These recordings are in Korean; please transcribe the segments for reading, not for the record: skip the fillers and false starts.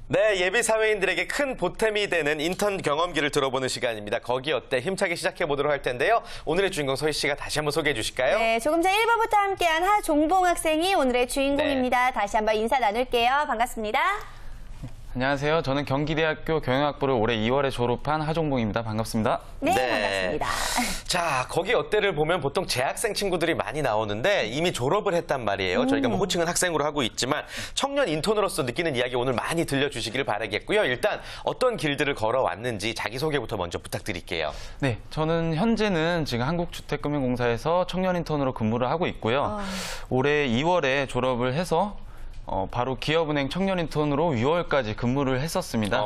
네, 예비 사회인들에게 큰 보탬이 되는 인턴 경험기를 들어보는 시간입니다. 거기 어때? 힘차게 시작해보도록 할 텐데요. 오늘의 주인공 서희 씨가 다시 한번 소개해 주실까요? 네, 조금 전 1부부터 함께한 하종봉 학생이 오늘의 주인공입니다. 네. 다시 한번 인사 나눌게요. 반갑습니다. 안녕하세요. 저는 경기대학교 경영학부를 올해 2월에 졸업한 하종봉입니다. 반갑습니다. 네, 네, 반갑습니다. 자, 거기 어때를 보면 보통 재학생 친구들이 많이 나오는데 이미 졸업을 했단 말이에요. 저희가 뭐 호칭은 학생으로 하고 있지만 청년 인턴으로서 느끼는 이야기 오늘 많이 들려주시기를 바라겠고요. 일단 어떤 길들을 걸어왔는지 자기소개부터 먼저 부탁드릴게요. 네, 저는 현재는 지금 한국주택금융공사에서 청년 인턴으로 근무를 하고 있고요. 올해 2월에 졸업을 해서 바로 기업은행 청년 인턴으로 6월까지 근무를 했었습니다.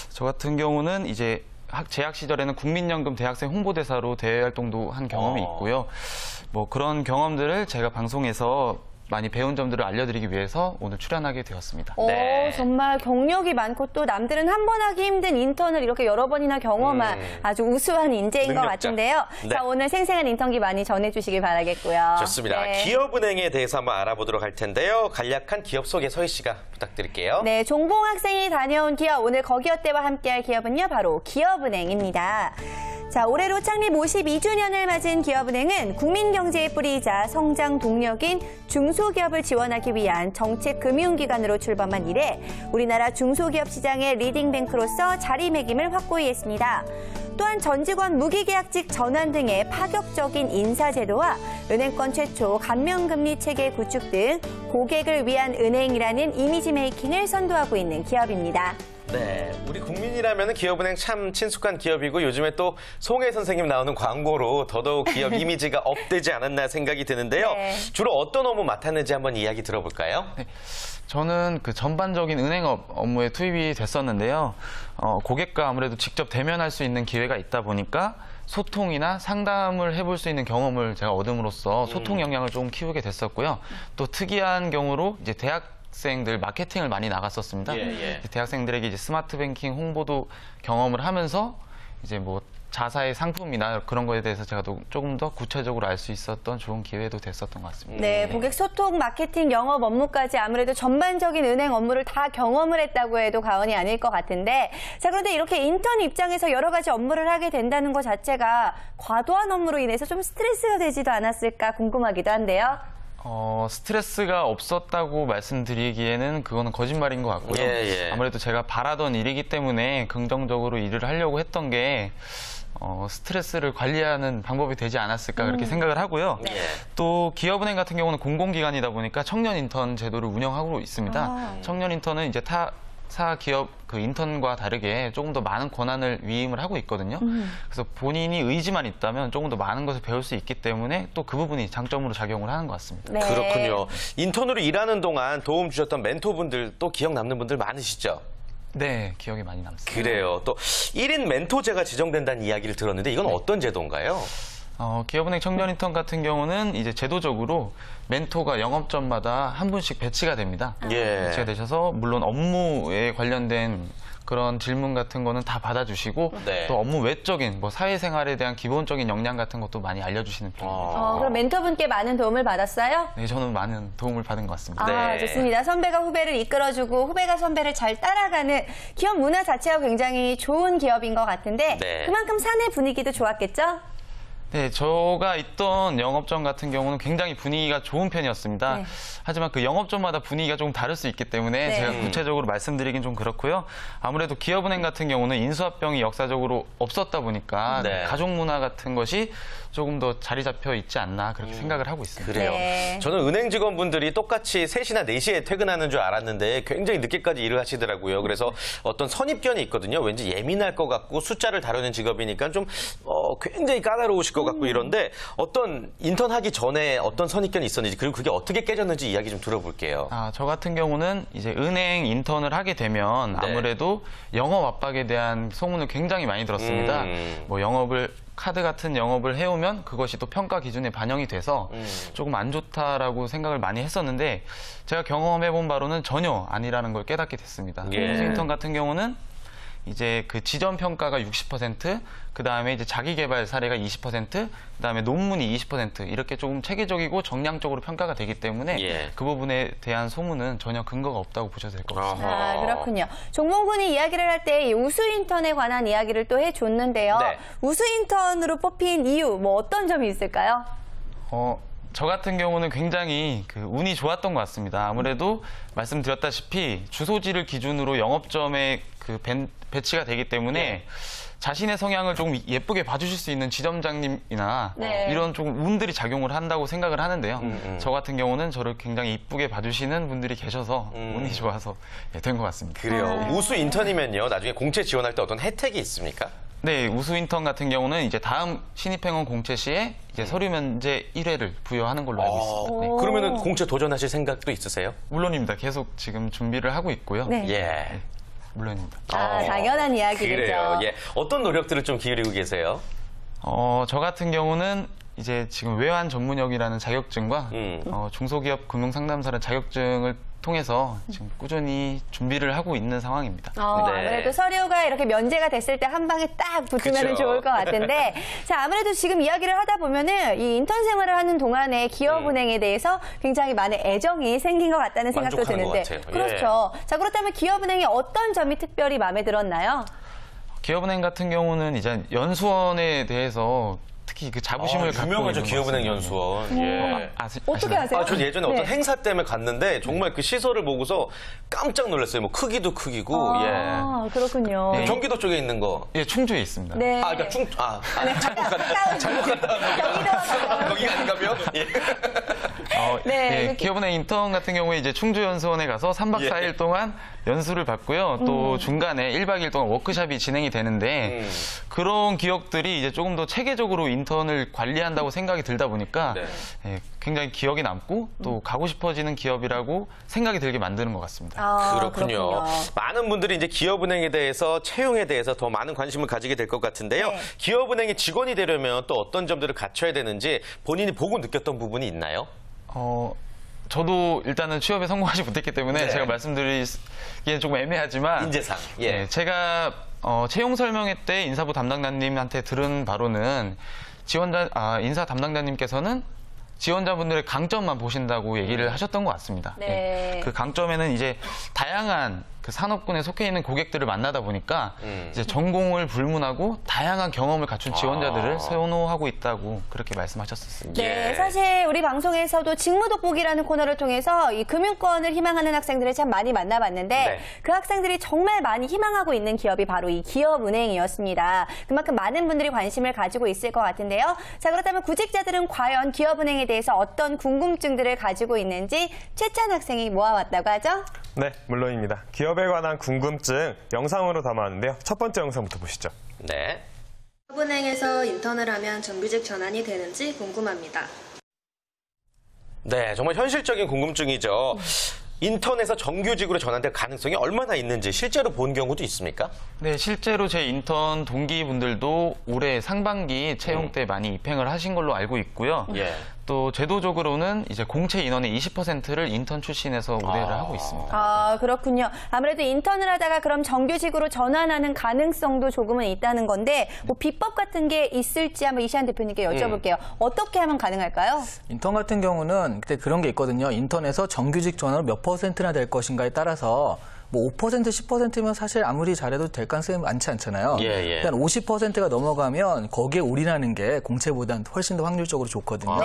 저 같은 경우는 이제 재학 시절에는 국민연금 대학생 홍보대사로 대외 활동도 한 경험이 있고요. 뭐 그런 경험들을 제가 방송에서 많이 배운 점들을 알려드리기 위해서 오늘 출연하게 되었습니다. 네. 정말 경력이 많고 또 남들은 한 번 하기 힘든 인턴을 이렇게 여러 번이나 경험한 아주 우수한 인재인 능력자. 것 같은데요. 네. 자, 오늘 생생한 인턴기 많이 전해주시길 바라겠고요. 좋습니다. 네. 기업은행에 대해서 한번 알아보도록 할 텐데요. 간략한 기업 소개 서희 씨가 부탁드릴게요. 네, 종봉 학생이 다녀온 기업, 오늘 거기 어때와 함께할 기업은요, 바로 기업은행입니다. 자, 올해로 창립 52주년을 맞은 기업은행은 국민경제의 뿌리이자 성장 동력인 중소기업을 지원하기 위한 정책 금융기관으로 출범한 이래 우리나라 중소기업 시장의 리딩뱅크로서 자리매김을 확고히 했습니다. 또한 전 직원 무기계약직 전환 등의 파격적인 인사제도와 은행권 최초 감면금리 체계 구축 등 고객을 위한 은행이라는 이미지 메이킹을 선도하고 있는 기업입니다. 네, 우리 국민이라면 기업은행 참 친숙한 기업이고 요즘에 또 송혜 선생님 나오는 광고로 더더욱 기업 이미지가 업되지 않았나 생각이 드는데요. 네. 주로 어떤 업무 맡았는지 한번 이야기 들어볼까요? 네, 저는 그 전반적인 은행업 업무에 투입이 됐었는데요. 고객과 아무래도 직접 대면할 수 있는 기회가 있다 보니까 소통이나 상담을 해볼 수 있는 경험을 제가 얻음으로써 소통 역량을 좀 키우게 됐었고요. 또 특이한 경우로 이제 대학생들 마케팅을 많이 나갔었습니다. 대학생들에게 이제 스마트 뱅킹 홍보도 경험을 하면서 이제 뭐 자사의 상품이나 그런 거에 대해서 제가 조금 더 구체적으로 알 수 있었던 좋은 기회도 됐었던 것 같습니다. 네, 고객 소통, 마케팅, 영업 업무까지 아무래도 전반적인 은행 업무를 다 경험을 했다고 해도 과언이 아닐 것 같은데, 자, 그런데 이렇게 인턴 입장에서 여러 가지 업무를 하게 된다는 것 자체가 과도한 업무로 인해서 좀 스트레스가 되지도 않았을까 궁금하기도 한데요. 스트레스가 없었다고 말씀드리기에는 그거는 거짓말인 것 같고요. 아무래도 제가 바라던 일이기 때문에 긍정적으로 일을 하려고 했던 게 스트레스를 관리하는 방법이 되지 않았을까 그렇게 생각을 하고요. 또 기업은행 같은 경우는 공공기관이다 보니까 청년 인턴 제도를 운영하고 있습니다. 청년 인턴은 이제 타 기업 그 인턴과 다르게 조금 더 많은 권한을 위임을 하고 있거든요. 그래서 본인이 의지만 있다면 조금 더 많은 것을 배울 수 있기 때문에 또 그 부분이 장점으로 작용을 하는 것 같습니다. 네. 그렇군요. 인턴으로 일하는 동안 도움 주셨던 멘토분들 또 기억 남는 분들 많으시죠? 네, 기억이 많이 남습니다. 그래요. 또 1인 멘토제가 지정된다는 이야기를 들었는데 이건 어떤 제도인가요? 기업은행 청년 인턴 같은 경우는 이제 제도적으로 멘토가 영업점마다 한 분씩 배치가 됩니다. 배치가 되셔서 물론 업무에 관련된 그런 질문 같은 거는 다 받아주시고 또 업무 외적인 뭐 사회생활에 대한 기본적인 역량 같은 것도 많이 알려주시는 편입니다. 그럼 멘토분께 많은 도움을 받았어요? 네, 저는 많은 도움을 받은 것 같습니다. 좋습니다. 선배가 후배를 이끌어주고 후배가 선배를 잘 따라가는 기업 문화 자체가 굉장히 좋은 기업인 것 같은데 그만큼 사내 분위기도 좋았겠죠? 네, 제가 있던 영업점 같은 경우는 굉장히 분위기가 좋은 편이었습니다. 하지만 그 영업점마다 분위기가 조금 다를 수 있기 때문에 제가 구체적으로 말씀드리긴 좀 그렇고요. 아무래도 기업은행 같은 경우는 인수합병이 역사적으로 없었다 보니까 가족 문화 같은 것이 조금 더 자리 잡혀 있지 않나 그렇게 생각을 하고 있습니다. 그래요. 저는 은행 직원분들이 똑같이 3시나 4시에 퇴근하는 줄 알았는데 굉장히 늦게까지 일을 하시더라고요. 그래서 어떤 선입견이 있거든요. 왠지 예민할 것 같고 숫자를 다루는 직업이니까 좀 굉장히 까다로우실 것 것 같고 이런데 어떤 인턴 하기 전에 어떤 선입견이 있었는지 그리고 그게 어떻게 깨졌는지 이야기 좀 들어볼게요. 저 같은 경우는 이제 은행 인턴을 하게 되면 네. 아무래도 영업 압박에 대한 소문을 굉장히 많이 들었습니다. 뭐 카드 같은 영업을 해오면 그것이 또 평가 기준에 반영이 돼서 조금 안 좋다라고 생각을 많이 했었는데 제가 경험해본 바로는 전혀 아니라는 걸 깨닫게 됐습니다. 예. 우수 인턴 같은 경우는 이제 그 지점 평가가 60%, 그 다음에 이제 자기 개발 사례가 20%, 그 다음에 논문이 20% 이렇게 조금 체계적이고 정량적으로 평가가 되기 때문에 예. 그 부분에 대한 소문은 전혀 근거가 없다고 보셔도 될 것 같습니다. 아, 그렇군요. 종봉 군이 이야기를 할 때 우수 인턴에 관한 이야기를 또 해줬는데요. 네. 우수 인턴으로 뽑힌 이유, 뭐 어떤 점이 있을까요? 저 같은 경우는 굉장히 운이 좋았던 것 같습니다. 아무래도 말씀드렸다시피 주소지를 기준으로 영업점에 배치가 되기 때문에 자신의 성향을 조금 예쁘게 봐주실 수 있는 지점장님이나 네. 이런 조금 운들이 작용을 한다고 생각을 하는데요. 저 같은 경우는 저를 굉장히 이쁘게 봐주시는 분들이 계셔서 운이 좋아서 된 것 같습니다. 그래요. 우수 인턴이면요. 나중에 공채 지원할 때 어떤 혜택이 있습니까? 네, 우수 인턴 같은 경우는 이제 다음 신입행원 공채 시에 이제 서류 면제 1회를 부여하는 걸로 알고 있습니다. 네. 그러면은 공채 도전하실 생각도 있으세요? 물론입니다. 계속 지금 준비를 하고 있고요. 네. 예. 물론입니다. 당연한 이야기겠죠. 그래요. 예. 어떤 노력들을 좀 기울이고 계세요? 저 같은 경우는 이제 지금 외환 전문역이라는 자격증과 중소기업 금융상담사라는 자격증을 통해서 지금 꾸준히 준비를 하고 있는 상황입니다. 네. 아무래도 서류가 이렇게 면제가 됐을 때 한 방에 딱 붙으면 그쵸. 좋을 것 같은데, 자, 아무래도 지금 이야기를 하다 보면은 이 인턴 생활을 하는 동안에 기업은행에 대해서 굉장히 많은 애정이 생긴 것 같다는 생각도 만족하는 것 드는데, 같아요. 그렇죠. 자, 그렇다면 기업은행의 어떤 점이 특별히 마음에 들었나요? 기업은행 같은 경우는 이제 연수원에 대해서 특히 그 자부심을 갖고 유명하죠. 있는 기업은행 것 연수원. 같습니다. 예. 어떻게 아세요? 전 예전에 네. 어떤 행사 때문에 갔는데 정말 그 시설을 보고서 깜짝 놀랐어요. 뭐 크기도 크기고. 아, 그렇군요. 예. 경기도 쪽에 있는 거. 예, 충주에 있습니다. 네. 그러니까 잘못 갔다. 잘못 갔다. 경기도 거기가 아닌가요? 예. 네, 이렇게. 기업은행 인턴 같은 경우에 이제 충주 연수원에 가서 3박 예. 4일 동안 연수를 받고요. 또 중간에 1박 2일 동안 워크숍이 진행이 되는데 그런 기억들이 이제 조금 더 체계적으로 인턴을 관리한다고 생각이 들다 보니까 네. 굉장히 기억이 남고 또 가고 싶어지는 기업이라고 생각이 들게 만드는 것 같습니다. 그렇군요. 많은 분들이 이제 기업은행에 대해서 채용에 대해서 더 많은 관심을 가지게 될 것 같은데요. 네. 기업은행의 직원이 되려면 또 어떤 점들을 갖춰야 되는지 본인이 보고 느꼈던 부분이 있나요? 저도 일단은 취업에 성공하지 못했기 때문에 네. 제가 말씀드리기엔 조금 애매하지만 인재상. 예. 네, 제가 채용 설명회 때 인사부 담당자님한테 들은 바로는 인사 담당자님께서는 지원자분들의 강점만 보신다고 얘기를 하셨던 것 같습니다. 네. 그 강점에는 이제 다양한 그 산업군에 속해 있는 고객들을 만나다 보니까 이제 전공을 불문하고 다양한 경험을 갖춘 지원자들을 선호하고 있다고 그렇게 말씀하셨었습니다. 네, 예. 사실 우리 방송에서도 직무돋보기라는 코너를 통해서 이 금융권을 희망하는 학생들을 참 많이 만나봤는데 네. 그 학생들이 정말 많이 희망하고 있는 기업이 바로 이 기업은행이었습니다. 그만큼 많은 분들이 관심을 가지고 있을 것 같은데요. 자, 그렇다면 구직자들은 과연 기업은행에 대해서 어떤 궁금증들을 가지고 있는지 최찬 학생이 모아왔다고 하죠? 네, 물론입니다. 기업에 관한 궁금증 영상으로 담아왔는데요. 첫 번째 영상부터 보시죠. 네. 기업은행에서 인턴을 하면 정규직 전환이 되는지 궁금합니다. 네, 정말 현실적인 궁금증이죠. 인턴에서 정규직으로 전환될 가능성이 얼마나 있는지 실제로 본 경우도 있습니까? 네, 실제로 제 인턴 동기분들도 올해 상반기 채용 때 많이 입행을 하신 걸로 알고 있고요. 예. 또 제도적으로는 이제 공채 인원의 20%를 인턴 출신에서 우대를 하고 있습니다. 아, 그렇군요. 아무래도 인턴을 하다가 그럼 정규직으로 전환하는 가능성도 조금은 있다는 건데 뭐 비법 같은 게 있을지 한번 이시안 대표님께 여쭤볼게요. 어떻게 하면 가능할까요? 인턴 같은 경우는 그때 그런 게 있거든요. 인턴에서 정규직 전환으로 몇 %나 될 것인가에 따라서 뭐 5%, 10%면 사실 아무리 잘해도 될 가능성이 많지 않잖아요. 예. 일단 50%가 넘어가면 거기에 올인하는 게 공채보다는 훨씬 더 확률적으로 좋거든요.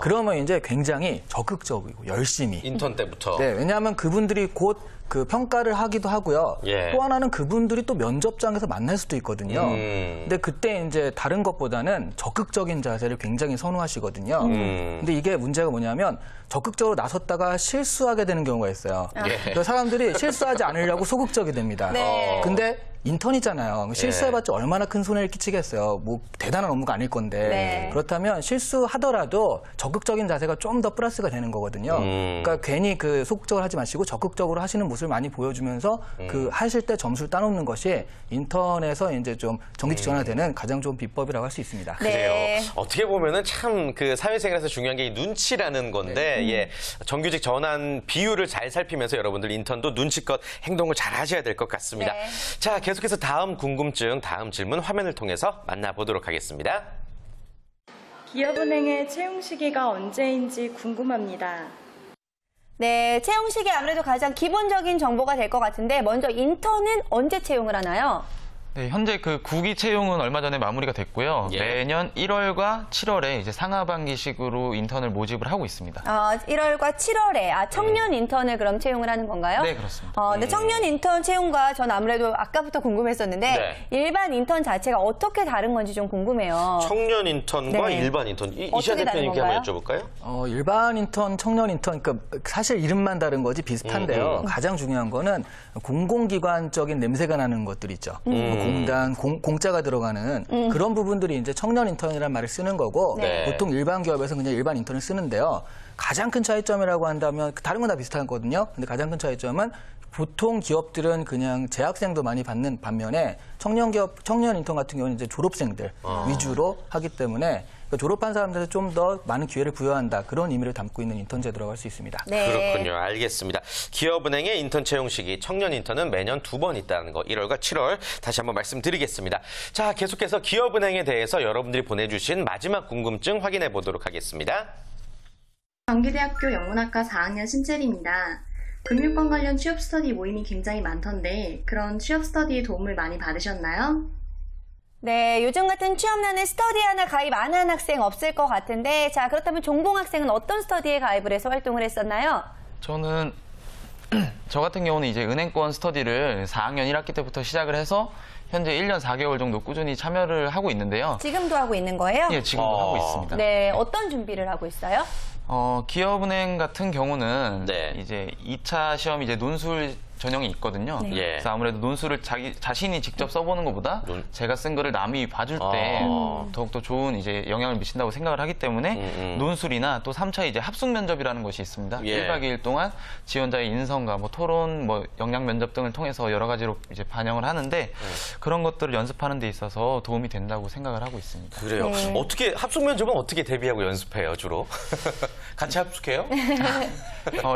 그러면 이제 굉장히 적극적이고 열심히. 인턴 때부터. 네, 왜냐하면 그분들이 곧 그 평가를 하기도 하고요. 예. 또 하나는 그분들이 또 면접장에서 만날 수도 있거든요. 근데 그때 이제 다른 것보다는 적극적인 자세를 굉장히 선호하시거든요. 근데 이게 문제가 뭐냐면 적극적으로 나섰다가 실수하게 되는 경우가 있어요. 그래서 사람들이 실수하지 않으려고 소극적이 됩니다. 네. 근데 인턴이잖아요. 실수해봤자 얼마나 큰 손해를 끼치겠어요. 뭐 대단한 업무가 아닐 건데. 네. 그렇다면 실수하더라도 적극적인 자세가 좀 더 플러스가 되는 거거든요. 그러니까 괜히 그 소극적으로 하지 마시고 적극적으로 하시는 모습을 많이 보여주면서 그 하실 때 점수를 따놓는 것이 인턴에서 이제 좀 정규직 전환되는 가장 좋은 비법이라고 할 수 있습니다. 그래요. 네. 어떻게 보면은 참 그 사회생활에서 중요한 게 이 눈치라는 건데, 예, 정규직 전환 비율을 잘 살피면서 여러분들 인턴도 눈치껏 행동을 잘 하셔야 될 것 같습니다. 네. 자, 계속해서 다음 궁금증, 다음 질문 화면을 통해서 만나보도록 하겠습니다. 기업은행의 채용 시기가 언제인지 궁금합니다. 네, 채용 시기 아무래도 가장 기본적인 정보가 될 것 같은데 먼저 인턴은 언제 채용을 하나요? 네, 현재 그 구기 채용은 얼마 전에 마무리가 됐고요. 예. 매년 1월과 7월에 이제 상하반기식으로 인턴을 모집을 하고 있습니다. 1월과 7월에 청년 인턴을 그럼 채용을 하는 건가요? 네, 그렇습니다. 근데 청년 인턴 채용과 전 아무래도 아까부터 궁금했었는데 네. 일반 인턴 자체가 어떻게 다른 건지 좀 궁금해요. 청년 인턴과 네. 일반 인턴, 이시아 어떻게 다른 대표님께 한번 건가요? 여쭤볼까요? 일반 인턴, 청년 인턴, 그러니까 사실 이름만 다른 거지 비슷한데요. 가장 중요한 거는 공공기관적인 냄새가 나는 것들 있죠. 공단, 공짜가 들어가는 그런 부분들이 이제 청년 인턴이라는 말을 쓰는 거고 네. 보통 일반 기업에서 그냥 일반 인턴을 쓰는데요. 가장 큰 차이점이라고 한다면 다른 건 다 비슷하거든요. 근데 가장 큰 차이점은 보통 기업들은 그냥 재학생도 많이 받는 반면에 청년 인턴 같은 경우는 이제 졸업생들 위주로 하기 때문에 졸업한 사람들한테 좀 더 많은 기회를 부여한다. 그런 의미를 담고 있는 인턴 제도라고 할 수 있습니다. 네. 그렇군요. 알겠습니다. 기업은행의 인턴 채용 시기, 청년 인턴은 매년 2번 있다는 거, 1월과 7월 다시 한번 말씀드리겠습니다. 자, 계속해서 기업은행에 대해서 여러분들이 보내주신 마지막 궁금증 확인해 보도록 하겠습니다. 경기대학교 영문학과 4학년 신채리입니다. 금융권 관련 취업 스터디 모임이 굉장히 많던데 그런 취업 스터디에 도움을 많이 받으셨나요? 네, 요즘 같은 취업난에 스터디 하나 가입 안 한 학생 없을 것 같은데 자, 그렇다면 종봉 학생은 어떤 스터디에 가입을 해서 활동을 했었나요? 저는 저 같은 경우는 이제 은행권 스터디를 4학년 1학기 때부터 시작을 해서 현재 1년 4개월 정도 꾸준히 참여를 하고 있는데요. 지금도 하고 있는 거예요? 예, 지금도 하고 있습니다. 네, 어떤 준비를 하고 있어요? 기업은행 같은 경우는 네. 이제 2차 시험 이제 논술 전형이 있거든요. 네. 예. 그래서 아무래도 논술을 자신이 직접 써보는 것보다 제가 쓴 거를 남이 봐줄 때 더욱더 좋은 이제 영향을 미친다고 생각을 하기 때문에 논술이나 또 3차 이제 합숙 면접이라는 것이 있습니다. 예. 1박 2일 동안 지원자의 인성과 뭐 토론, 뭐 역량 면접 등을 통해서 여러 가지로 이제 반영을 하는데 그런 것들을 연습하는 데 있어서 도움이 된다고 생각을 하고 있습니다. 그래요. 네. 어떻게 합숙 면접은 어떻게 대비하고 연습해요, 주로? 같이 합숙해요?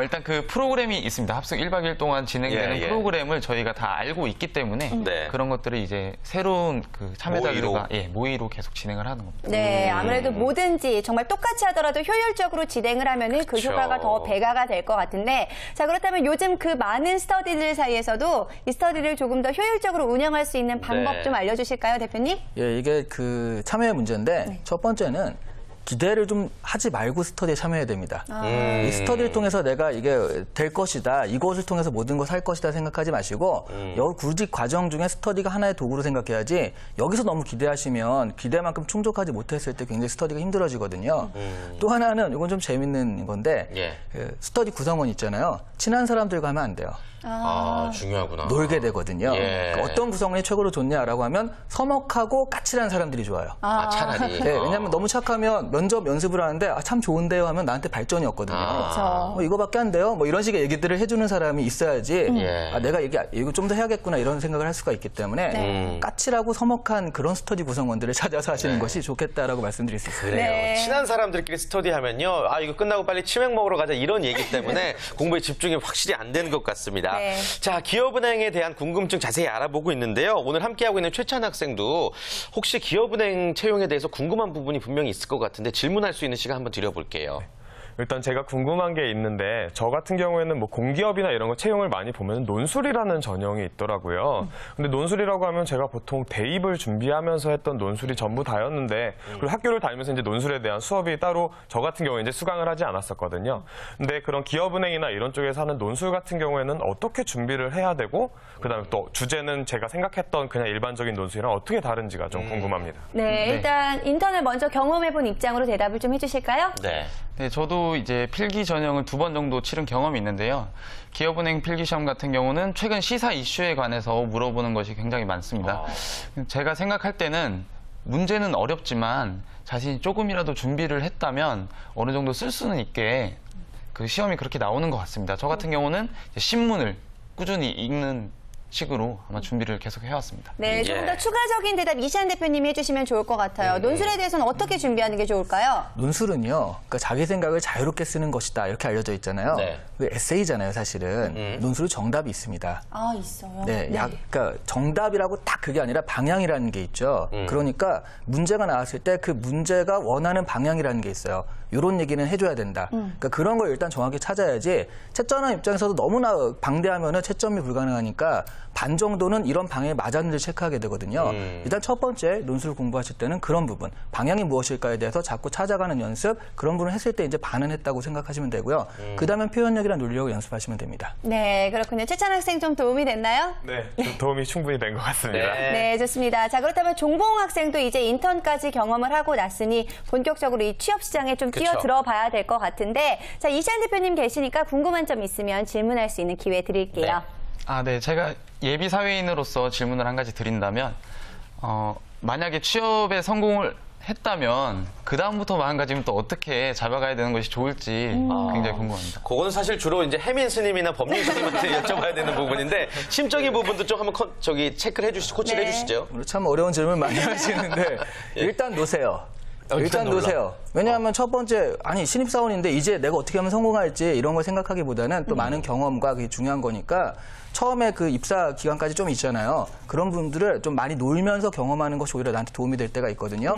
일단 그 프로그램이 있습니다. 합숙 1박 2일 동안 진행되는 예, 예. 프로그램을 저희가 다 알고 있기 때문에 네. 그런 것들을 이제 새로운 그 참여자들과 모의로? 모의로 계속 진행을 하는 겁니다. 네, 아무래도 뭐든지 정말 똑같이 하더라도 효율적으로 진행을 하면은 그 그쵸. 효과가 더 배가가 될 것 같은데 자, 그렇다면 요즘 그 많은 스터디들 사이에서도 이 스터디를 조금 더 효율적으로 운영할 수 있는 방법 네. 좀 알려주실까요, 대표님? 예, 이게 그 참여의 문제인데 첫 번째는 기대를 좀 하지 말고 스터디에 참여해야 됩니다. 이 스터디를 통해서 내가 이게 될 것이다, 이것을 통해서 모든 걸 할 것이다 생각하지 마시고 구직 과정 중에 스터디가 하나의 도구로 생각해야지 여기서 너무 기대하시면 기대만큼 충족하지 못했을 때 굉장히 스터디가 힘들어지거든요. 또 하나는 이건 좀 재밌는 건데 예. 그 스터디 구성원 있잖아요. 친한 사람들과 하면 안 돼요. 중요하구나. 놀게 되거든요. 예. 그러니까 어떤 구성원이 최고로 좋냐라고 하면 서먹하고 까칠한 사람들이 좋아요. 차라리. 네, 왜냐하면 너무 착하면 면접 연습을 하는데 참 좋은데요 하면 나한테 발전이 없거든요. 그렇죠. 이거밖에 안 돼요? 뭐 이런 식의 얘기들을 해주는 사람이 있어야지 예. 내가 이거 좀 더 해야겠구나 이런 생각을 할 수가 있기 때문에 까칠하고 서먹한 그런 스터디 구성원들을 찾아서 하시는 것이 좋겠다라고 말씀드릴 수 있습니다. 그래요. 네. 친한 사람들끼리 스터디 하면요. 이거 끝나고 빨리 치맥 먹으러 가자 이런 얘기 때문에 공부에 집중이 확실히 안 되는 것 같습니다. 네. 자, 기업은행에 대한 궁금증 자세히 알아보고 있는데요. 오늘 함께하고 있는 최찬 학생도 혹시 기업은행 채용에 대해서 궁금한 부분이 분명히 있을 것 같은데 질문할 수 있는 시간 한번 드려볼게요. 일단 제가 궁금한 게 있는데 저 같은 경우에는 뭐 공기업이나 이런 거 채용을 많이 보면 논술이라는 전형이 있더라고요. 근데 논술이라고 하면 제가 보통 대입을 준비하면서 했던 논술이 전부 다였는데 그리고 학교를 다니면서 이제 논술에 대한 수업이 따로 저 같은 경우에 이제 수강을 하지 않았었거든요. 근데 그런 기업은행이나 이런 쪽에서 하는 논술 같은 경우에는 어떻게 준비를 해야 되고 그다음에 또 주제는 제가 생각했던 그냥 일반적인 논술이랑 어떻게 다른지가 좀 궁금합니다. 네, 일단 인턴을 먼저 경험해본 입장으로 대답을 좀 해주실까요? 네. 네, 저도 저도 이제 필기 전형을 2번 정도 치른 경험이 있는데요. 기업은행 필기시험 같은 경우는 최근 시사 이슈에 관해서 물어보는 것이 굉장히 많습니다. 제가 생각할 때는 문제는 어렵지만 자신이 조금이라도 준비를 했다면 어느 정도 쓸 수는 있게 그 시험이 그렇게 나오는 것 같습니다. 저 같은 경우는 이제 신문을 꾸준히 읽는 식으로 아마 준비를 계속 해왔습니다. 네, 조금 더 추가적인 대답 이시안 대표님이 해주시면 좋을 것 같아요. 논술에 대해서는 어떻게 준비하는 게 좋을까요? 논술은요, 그러니까 자기 생각을 자유롭게 쓰는 것이다 이렇게 알려져 있잖아요. 네. 그 에세이잖아요, 사실은. 논술은 정답이 있습니다. 아, 있어요? 네, 그러니까 정답이라고 딱 그게 아니라 방향이라는 게 있죠. 그러니까 문제가 나왔을 때 그 문제가 원하는 방향이라는 게 있어요. 이런 얘기는 해줘야 된다. 그러니까 그런 걸 일단 정확히 찾아야지 채점하는 입장에서도 너무나 방대하면은 채점이 불가능하니까 반 정도는 이런 방향에 맞았는지 체크하게 되거든요. 일단 첫 번째 논술 공부하실 때는 그런 부분, 방향이 무엇일까에 대해서 자꾸 찾아가는 연습, 그런 부분을 했을 때 이제 반은 했다고 생각하시면 되고요. 그다음에 표현력이랑 논리력을 연습하시면 됩니다. 네, 그렇군요. 최찬 학생 좀 도움이 됐나요? 네, 좀 도움이 충분히 된 것 같습니다. 네, 좋습니다. 자, 그렇다면 종봉 학생도 이제 인턴까지 경험을 하고 났으니 본격적으로 이 취업 시장에 좀 뛰어들어 봐야 될 것 같은데, 자, 이시안 대표님 계시니까 궁금한 점 있으면 질문할 수 있는 기회 드릴게요. 네, 제가 예비 사회인으로서 질문을 한 가지 드린다면, 만약에 취업에 성공을 했다면 그 다음부터 마음가짐은 또 어떻게 잡아가야 되는 것이 좋을지 굉장히 궁금합니다. 그거는 사실 주로 이제 해민 스님이나 법률 스님한테 여쭤봐야 되는 부분인데 심적인 부분도 좀 한번 체크를 해주시죠, 코치를 해주시죠. 참 어려운 질문 많이 하시는데 일단 놓으세요. 일단 놓으세요. 왜냐하면 첫 번째, 아니 신입사원인데 이제 내가 어떻게 하면 성공할지 이런 걸 생각하기보다는 또 많은 경험과 그게 중요한 거니까 처음에 그 입사 기간까지 좀 있잖아요. 그런 분들을 좀 많이 놀면서 경험하는 것이 오히려 나한테 도움이 될 때가 있거든요.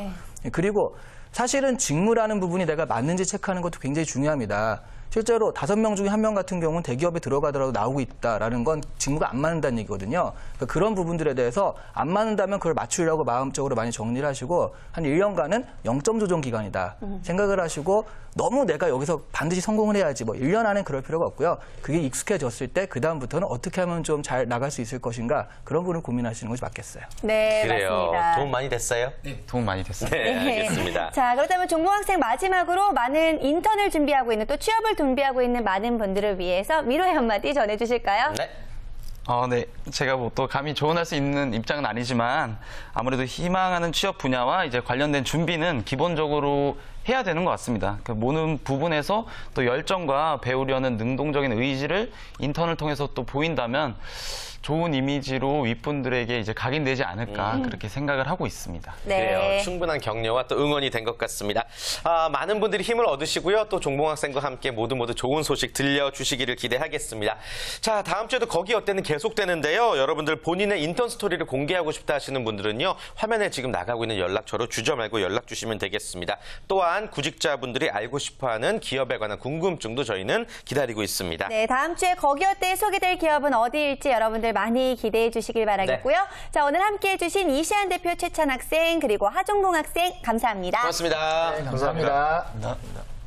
그리고 사실은 직무라는 부분이 내가 맞는지 체크하는 것도 굉장히 중요합니다. 실제로 5명 중에 1명 같은 경우는 대기업에 들어가더라도 나오고 있다라는 건 직무가 안 맞는다는 얘기거든요. 그러니까 그런 부분들에 대해서 안 맞는다면 그걸 맞추려고 마음적으로 많이 정리를 하시고 한 1년간은 0점 조정 기간이다 생각을 하시고 너무 내가 여기서 반드시 성공을 해야지 뭐 1년 안에 그럴 필요가 없고요. 그게 익숙해졌을 때 그다음부터는 어떻게 하면 좀 잘 나갈 수 있을 것인가 그런 부분을 고민하시는 것이 맞겠어요. 네, 그래요. 맞습니다. 도움 많이 됐어요? 네, 도움 많이 됐습니다. 네, 알겠습니다. 자, 그렇다면 종봉 학생 마지막으로 많은 인턴을 준비하고 있는 또 취업을 준비하고 있는 많은 분들을 위해서 위로의 한마디 전해주실까요? 네. 네. 제가 뭐 또 감히 조언할 수 있는 입장은 아니지만 아무래도 희망하는 취업 분야와 이제 관련된 준비는 기본적으로 해야 되는 것 같습니다. 그 모든 부분에서 또 열정과 배우려는 능동적인 의지를 인턴을 통해서 또 보인다면 좋은 이미지로 윗분들에게 이제 각인되지 않을까 그렇게 생각을 하고 있습니다. 네. 그래요. 충분한 격려와 또 응원이 된 것 같습니다. 많은 분들이 힘을 얻으시고요. 또 종봉 학생과 함께 모두 좋은 소식 들려주시기를 기대하겠습니다. 자, 다음 주에도 거기 어때는 계속되는데요. 여러분들 본인의 인턴 스토리를 공개하고 싶다 하시는 분들은요. 화면에 지금 나가고 있는 연락처로 주저 말고 연락 주시면 되겠습니다. 또한 구직자분들이 알고 싶어하는 기업에 관한 궁금증도 저희는 기다리고 있습니다. 네, 다음 주에 거기 어때 소개될 기업은 어디일지 여러분들 많이 기대해 주시길 바라겠고요. 자, 오늘 함께해 주신 이시안 대표 최찬 학생 그리고 하종봉 학생 감사합니다. 고맙습니다. 감사합니다. 감사합니다.